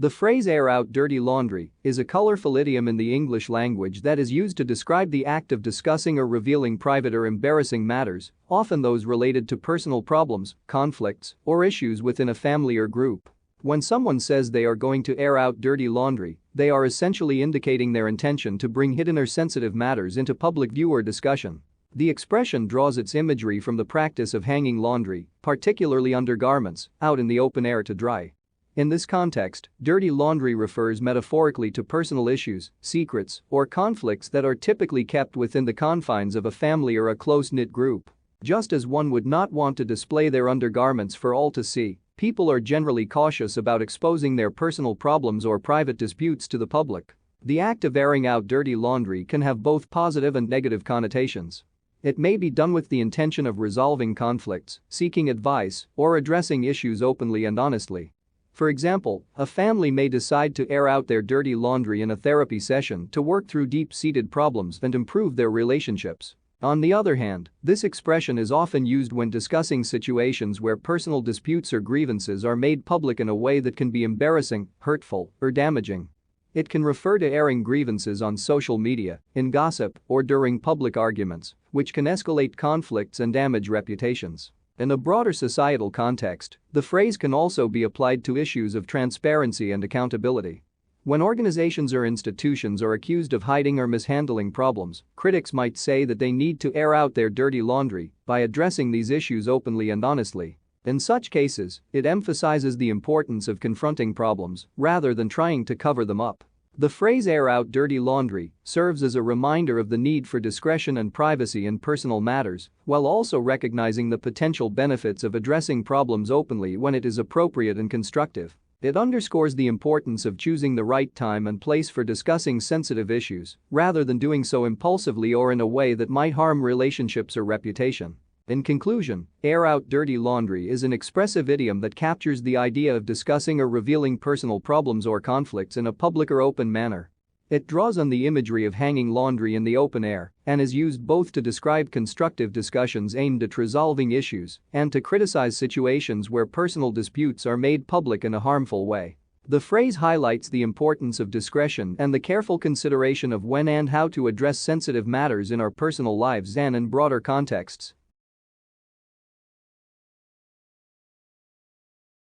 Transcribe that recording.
The phrase "air out dirty laundry" is a colorful idiom in the English language that is used to describe the act of discussing or revealing private or embarrassing matters, often those related to personal problems, conflicts, or issues within a family or group. When someone says they are going to air out dirty laundry, they are essentially indicating their intention to bring hidden or sensitive matters into public view or discussion. The expression draws its imagery from the practice of hanging laundry, particularly undergarments, out in the open air to dry. In this context, dirty laundry refers metaphorically to personal issues, secrets, or conflicts that are typically kept within the confines of a family or a close-knit group. Just as one would not want to display their undergarments for all to see, people are generally cautious about exposing their personal problems or private disputes to the public. The act of airing out dirty laundry can have both positive and negative connotations. It may be done with the intention of resolving conflicts, seeking advice, or addressing issues openly and honestly. For example, a family may decide to air out their dirty laundry in a therapy session to work through deep-seated problems and improve their relationships. On the other hand, this expression is often used when discussing situations where personal disputes or grievances are made public in a way that can be embarrassing, hurtful, or damaging. It can refer to airing grievances on social media, in gossip, or during public arguments, which can escalate conflicts and damage reputations. In a broader societal context, the phrase can also be applied to issues of transparency and accountability. When organizations or institutions are accused of hiding or mishandling problems, critics might say that they need to air out their dirty laundry by addressing these issues openly and honestly. In such cases, it emphasizes the importance of confronting problems rather than trying to cover them up. The phrase "air out dirty laundry" serves as a reminder of the need for discretion and privacy in personal matters, while also recognizing the potential benefits of addressing problems openly when it is appropriate and constructive. It underscores the importance of choosing the right time and place for discussing sensitive issues, rather than doing so impulsively or in a way that might harm relationships or reputation. In conclusion, "air out dirty laundry" is an expressive idiom that captures the idea of discussing or revealing personal problems or conflicts in a public or open manner. It draws on the imagery of hanging laundry in the open air and is used both to describe constructive discussions aimed at resolving issues and to criticize situations where personal disputes are made public in a harmful way. The phrase highlights the importance of discretion and the careful consideration of when and how to address sensitive matters in our personal lives and in broader contexts.